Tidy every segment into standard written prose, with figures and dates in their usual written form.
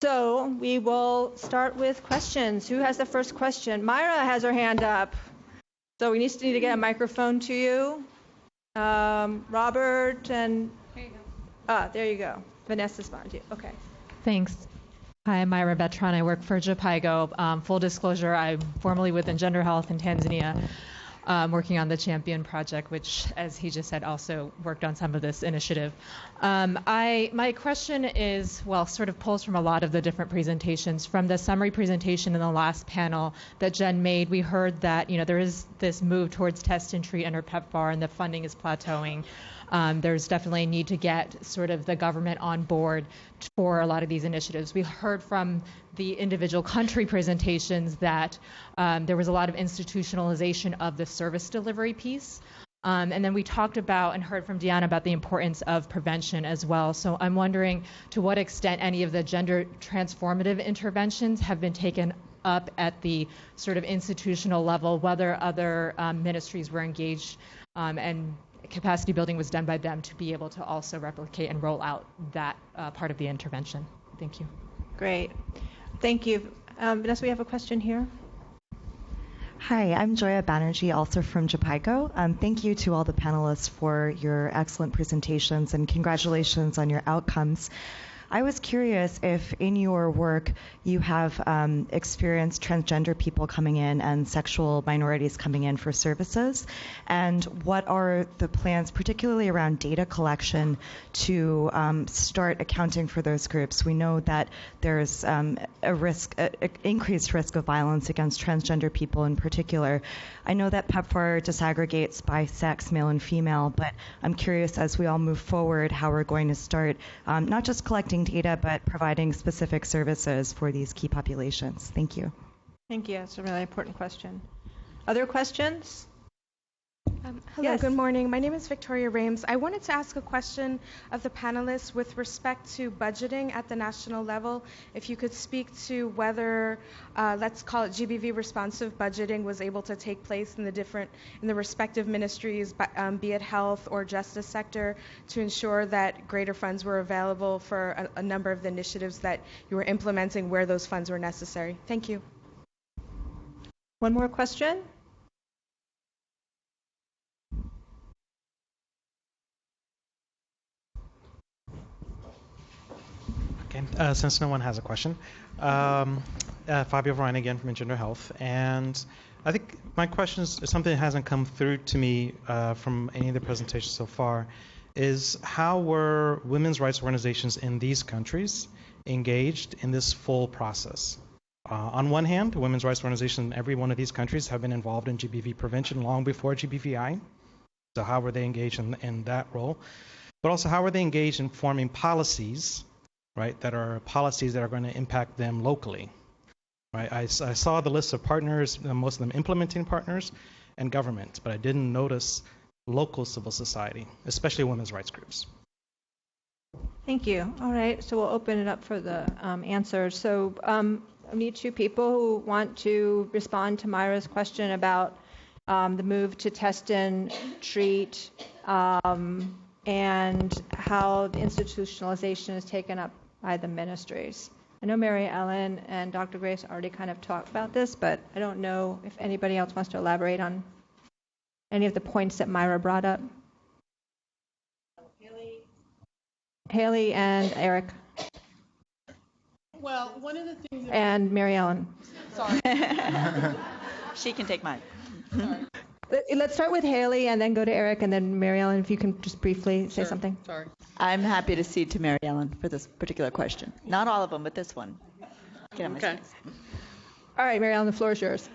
So we will start with questions. Who has the first question? Myra has her hand up. So we need to get a microphone to you. Robert and... There you go. There you go. Vanessa's found you. Okay. Thanks. Hi, I'm Myra Betron. I work for GBVI. Full disclosure, I'm formerly with Engender Health in Tanzania, working on the Champion Project, which, as he just said, also worked on some of this initiative. My question is, well, sort of pulls from a lot of the different presentations. From the summary presentation in the last panel that Jen made, we heard that, there is this move towards test and treat under PEPFAR, and the funding is plateauing. There's definitely a need to get sort of the government on board for a lot of these initiatives. We heard from the individual country presentations that there was a lot of institutionalization of the service delivery piece. And then we talked about and heard from Deanna about the importance of prevention as well. So I'm wondering to what extent any of the gender transformative interventions have been taken up at the sort of institutional level, whether other ministries were engaged and capacity building was done by them to be able to also replicate and roll out that part of the intervention. Thank you. Great. Thank you. Vanessa, we have a question here. Hi, I'm Joya Banerjee, also from GBVI. Thank you to all the panelists for your excellent presentations and congratulations on your outcomes. I was curious if in your work you have experienced transgender people coming in and sexual minorities coming in for services, and what are the plans, particularly around data collection, to start accounting for those groups. We know that there's increased risk of violence against transgender people in particular. I know that PEPFAR disaggregates by sex, male and female, but I'm curious as we all move forward how we're going to start not just collecting data, but providing specific services for these key populations. Thank you. Thank you. That's a really important question. Other questions? Hello, Yes. Good morning. My name is Victoria Rames. I wanted to ask a question of the panelists with respect to budgeting at the national level. If you could speak to whether, let's call it GBV responsive budgeting, was able to take place in the respective ministries, be it health or justice sector, to ensure that greater funds were available for a number of the initiatives that you were implementing where those funds were necessary. Thank you. One more question? Okay. Since no one has a question, Fabio Varine again from Engender Health, and I think my question is something that hasn't come through to me from any of the presentations so far, is how were women's rights organizations in these countries engaged in this full process? On one hand, women's rights organizations in every one of these countries have been involved in GBV prevention long before GBVI, so how were they engaged in that role? But also, how were they engaged in forming policies, right, that are policies that are going to impact them locally, right? I saw the list of partners, most of them implementing partners and government, but I didn't notice local civil society, especially women's rights groups. Thank you. All right, so we'll open it up for the answers. So I need two people who want to respond to Myra's question about the move to test and treat and how the institutionalization is taken up by the ministries. I know Mary Ellen and Dr. Grace already kind of talked about this, but I don't know if anybody else wants to elaborate on any of the points that Myra brought up. Haley and Eric. Well, one of the things... And Mary Ellen. Sorry. She can take mine. Sorry. Let's start with Haley and then go to Eric, and then Mary Ellen, if you can just briefly say something. Sorry. I'm happy to cede to Mary Ellen for this particular question. Not all of them, but this one. Get on my Okay. space. All right, Mary Ellen, the floor is yours.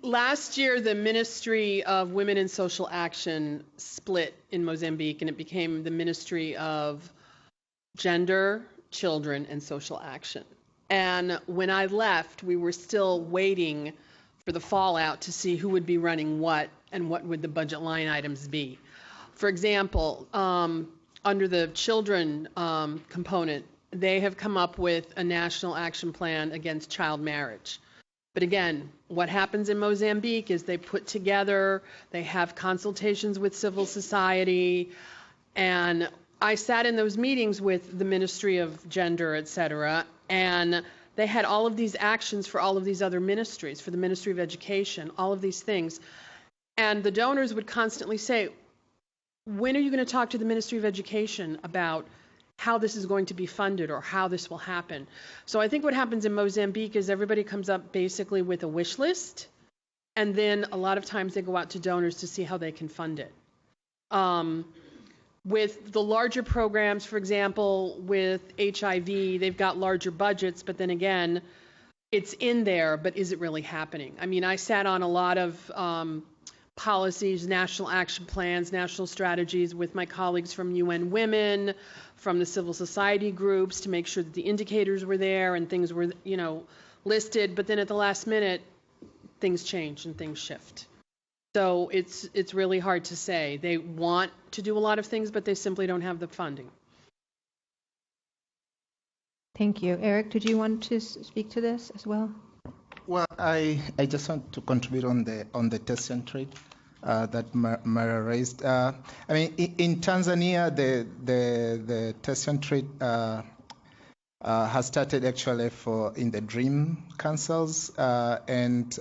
Last year, the Ministry of Women and Social Action split in Mozambique, and it became the Ministry of Gender, Children, and Social Action. And when I left, we were still waiting for the fallout to see who would be running what and what would the budget line items be. For example, under the children component, they have come up with a national action plan against child marriage. But again, what happens in Mozambique is they put together, they have consultations with civil society, and I sat in those meetings with the Ministry of Gender, et cetera, and they had all of these actions for all of these other ministries, for the Ministry of Education, all of these things. And the donors would constantly say, when are you going to talk to the Ministry of Education about how this is going to be funded or how this will happen? So I think what happens in Mozambique is everybody comes up basically with a wish list, and then a lot of times they go out to donors to see how they can fund it. With the larger programs, for example, with HIV, they've got larger budgets, but then again, it's in there, but is it really happening? I mean, I sat on a lot of policies, national action plans, national strategies with my colleagues from UN Women, from the civil society groups to make sure that the indicators were there and things were, listed, but then at the last minute, things change and things shift. So it's really hard to say. They want to do a lot of things, but they simply don't have the funding. Thank you. Eric, did you want to speak to this as well? Well, I just want to contribute on the test and treat that Mara raised. I mean, in Tanzania, the test and treat has started actually in the Dream Councils, and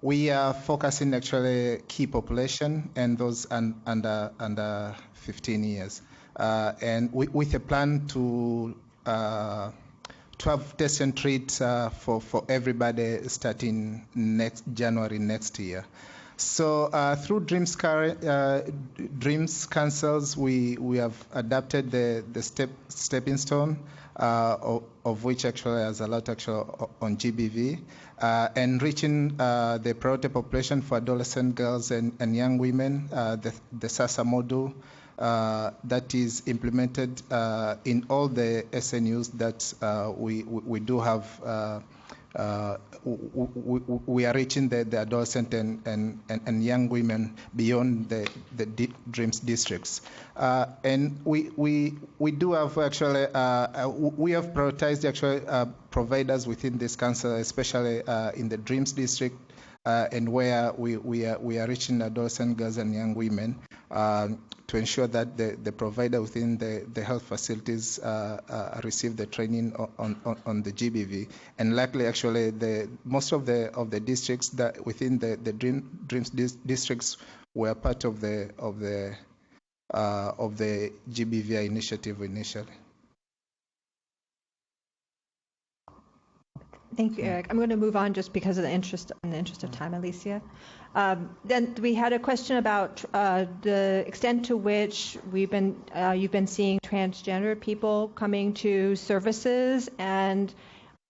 we are focusing actually key population and those under 15 years, and with a plan to have test and treat for everybody starting next January next year. So through Dreams Councils, we have adapted the stepping stone, of which actually has a lot actually on GBV, and reaching the priority population for adolescent girls and young women, the SASA model that is implemented in all the SNUs that we do have. We are reaching the adolescent and young women beyond the Dreams districts, and we do have actually we have prioritized actually providers within this council, especially in the Dreams district, and where we are reaching adolescent girls and young women, to ensure that the provider within the health facilities receive the training on the GBV. And likely, actually, most of the districts that within the Dreams districts were part of the GBVI initiative initially. Thank you, Eric. I'm going to move on just because of in the interest of time, Alicia. Then we had a question about the extent to which you've been seeing transgender people coming to services, and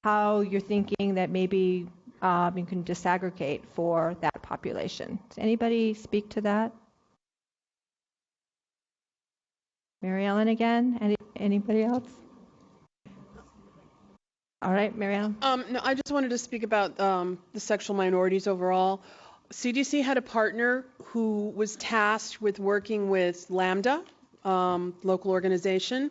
how you're thinking that maybe you can disaggregate for that population. Does anybody speak to that? Mary Ellen again? Anybody else? All right, Mary Ellen. No, I just wanted to speak about the sexual minorities overall. CDC had a partner who was tasked with working with Lambda, local organization,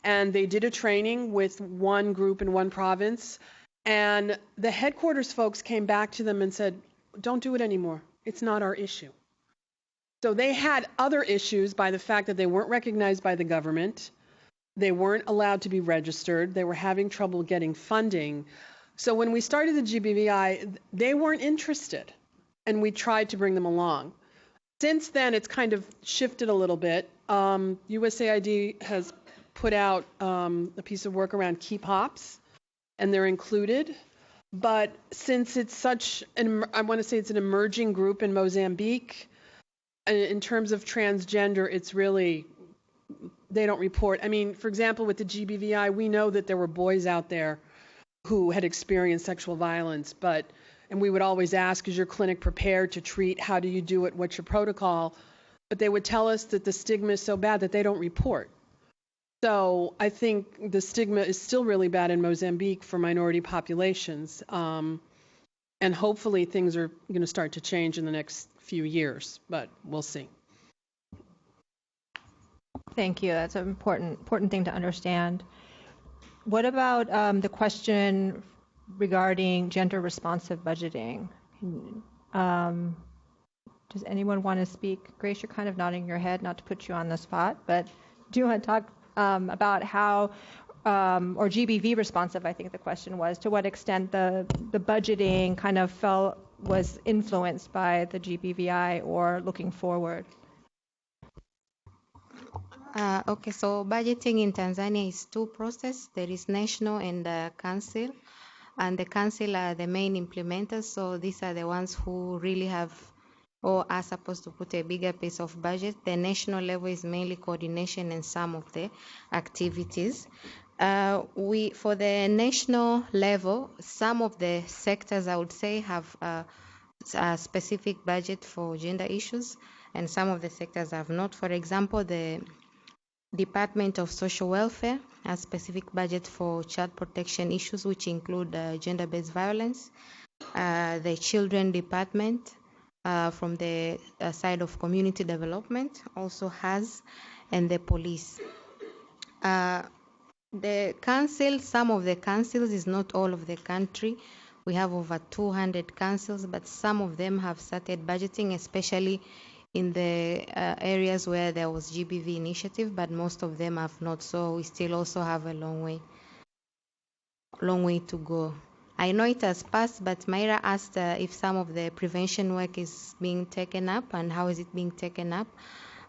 and they did a training with one group in one province, and the headquarters folks came back to them and said, don't do it anymore. It's not our issue. So they had other issues by the fact that they weren't recognized by the government. They weren't allowed to be registered. They were having trouble getting funding. So when we started the GBVI, they weren't interested, and we tried to bring them along. Since then, it's kind of shifted a little bit. USAID has put out a piece of work around key pops, and they're included. But since it's such I want to say it's an emerging group in Mozambique, in terms of transgender, it's really, they don't report. I mean, for example, with the GBVI, we know that there were boys out there who had experienced sexual violence, and we would always ask, is your clinic prepared to treat? How do you do it? What's your protocol? But they would tell us that the stigma is so bad that they don't report. So I think the stigma is still really bad in Mozambique for minority populations. And hopefully things are going to start to change in the next few years, but we'll see. Thank you. That's an important thing to understand. What about the question regarding gender-responsive budgeting? Does anyone want to speak? Grace, you're kind of nodding your head, not to put you on the spot, but do you want to talk about how, or GBV responsive, I think the question was, to what extent the budgeting kind of was influenced by the GBVI or looking forward? Okay, so budgeting in Tanzania is two processes. There is national and council, and the council are the main implementers. So these are the ones who really have or are supposed to put a bigger piece of budget. The national level is mainly coordination and some of the activities. For the national level, some of the sectors I would say have a specific budget for gender issues, and some of the sectors have not. For example, the Department of Social Welfare has specific budget for child protection issues, which include gender-based violence. The Children Department from the side of community development also has, and the police. The council, some of the councils is not all of the country. We have over 200 councils, but some of them have started budgeting, especially in the areas where there was GBV initiative, but most of them have not. So we still also have a long way to go. I know it has passed, but Myra asked if some of the prevention work is being taken up and how is it being taken up.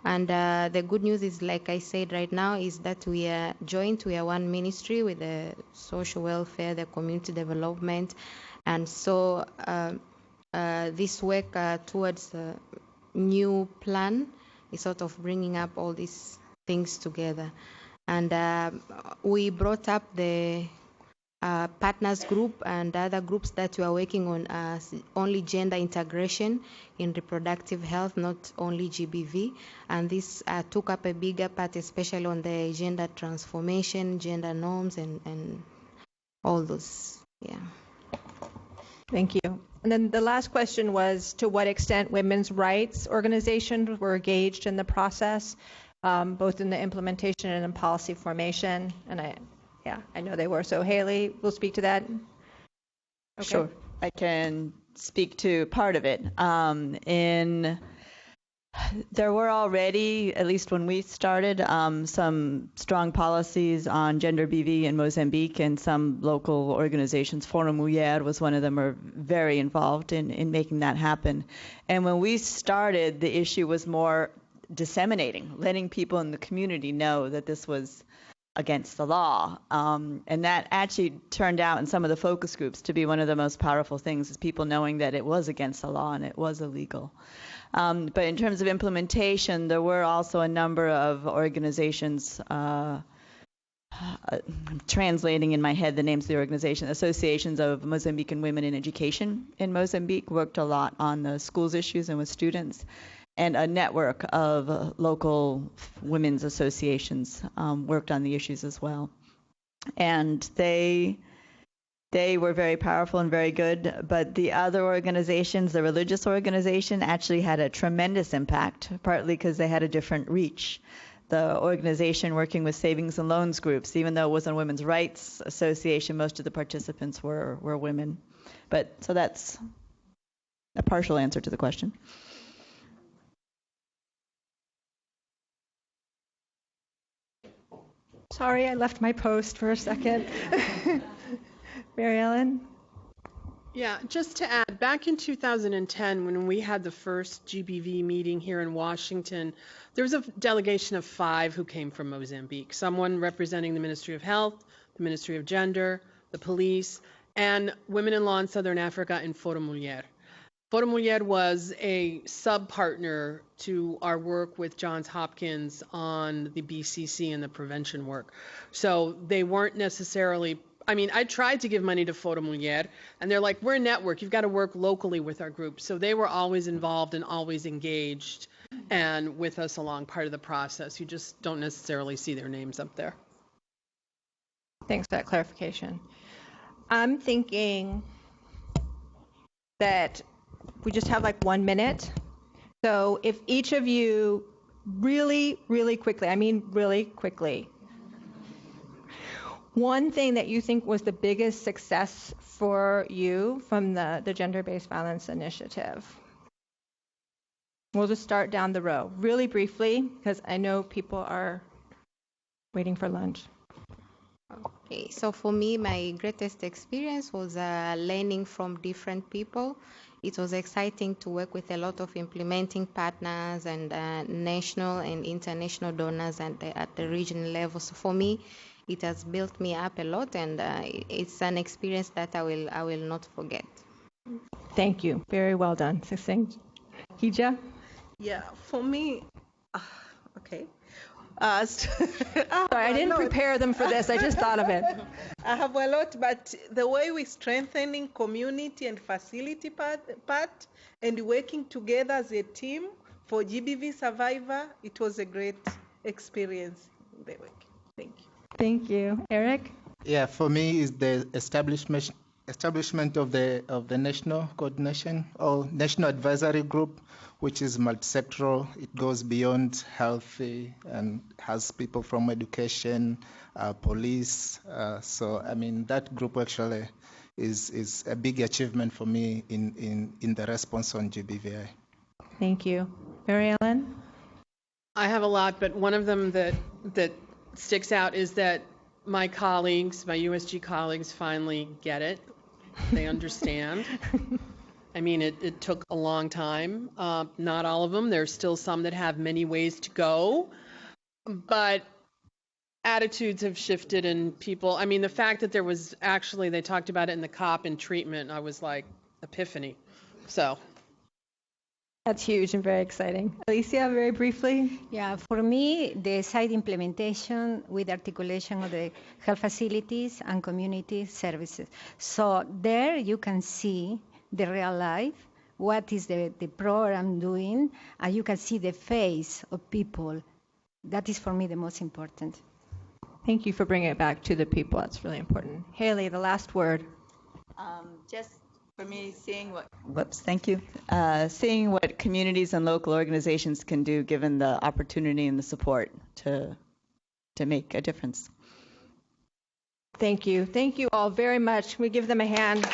And the good news is, like I said right now, is that we are joined. We are one ministry with the social welfare, the community development. And so this work towards a new plan is sort of bringing up all these things together. And we brought up the partners group and other groups that we are working on only gender integration in reproductive health, not only GBV. And this took up a bigger part, especially on the gender transformation, gender norms, and all those. Yeah. Thank you. And then the last question was to what extent women's rights organizations were engaged in the process, both in the implementation and in policy formation. And I know they were. So Haley will speak to that. Okay. Sure. I can speak to part of it. There were already, at least when we started, some strong policies on gender BV in Mozambique, and some local organizations. Forum Mulher was one of them, are very involved in making that happen. And when we started, the issue was more disseminating, letting people in the community know that this was against the law. And that actually turned out in some of the focus groups to be one of the most powerful things, is people knowing that it was against the law and it was illegal. But in terms of implementation, there were also a number of organizations, I'm translating in my head the names of the organization, associations of Mozambican women in education in Mozambique worked a lot on the schools issues and with students, and a network of local women's associations worked on the issues as well. And they were very powerful and very good, but the other organizations, the religious organization, actually had a tremendous impact, partly because they had a different reach. The organization working with savings and loans groups, even though it was a women's rights association, most of the participants were women. So that's a partial answer to the question. Sorry, I left my post for a second. Mary Ellen? Yeah, just to add, back in 2010, when we had the first GBV meeting here in Washington, there was a delegation of 5 who came from Mozambique, someone representing the Ministry of Health, the Ministry of Gender, the police, and Women in Law in Southern Africa and Forum Mulher. Forum Mulher was a sub-partner to our work with Johns Hopkins on the BCC and the prevention work. So they weren't necessarily, I tried to give money to Forum Mulher, and they're like, we're a network, you've got to work locally with our group. So they were always involved and always engaged and with us along part of the process. You just don't necessarily see their names up there. Thanks for that clarification. I'm thinking that we just have like 1 minute. So if each of you really, really quickly, one thing that you think was the biggest success for you from the Gender-Based Violence Initiative. We'll just start down the row really briefly, because I know people are waiting for lunch. Okay, so for me, my greatest experience was learning from different people. It was exciting to work with a lot of implementing partners and national and international donors at the regional level. So for me, it has built me up a lot, and it's an experience that I will not forget. Thank you. Very well done. Succinct. Hija? Yeah, for me, okay. Sorry, I didn't prepare them for this. I just thought of it. I have a lot, but the way we strengthening community and facility part and working together as a team for GBV Survivor, it was a great experience in the work. Thank you. Thank you. Eric? Yeah, for me is the establishment of the national coordination or national advisory group, which is multisectoral. It goes beyond health and has people from education, police. So I mean that group actually is a big achievement for me in the response on GBVI. Thank you. Mary Ellen? I have a lot, but one of them that sticks out is that my colleagues, my USG colleagues, finally get it. They understand. I mean, it took a long time. Not all of them. There's still some that have many ways to go. But attitudes have shifted and people, I mean, the fact that there was actually, they talked about it in the COP and treatment, I was like, epiphany. So. That's huge and very exciting. Alicia, very briefly. Yeah, for me, the site implementation with articulation of the health facilities and community services. So there you can see the real life, what is the program doing, and you can see the face of people. That is for me the most important. Thank you for bringing it back to the people. That's really important. Haley, the last word. Just for me, seeing seeing what communities and local organizations can do given the opportunity and the support to make a difference. Thank you. Thank you all very much. We give them a hand.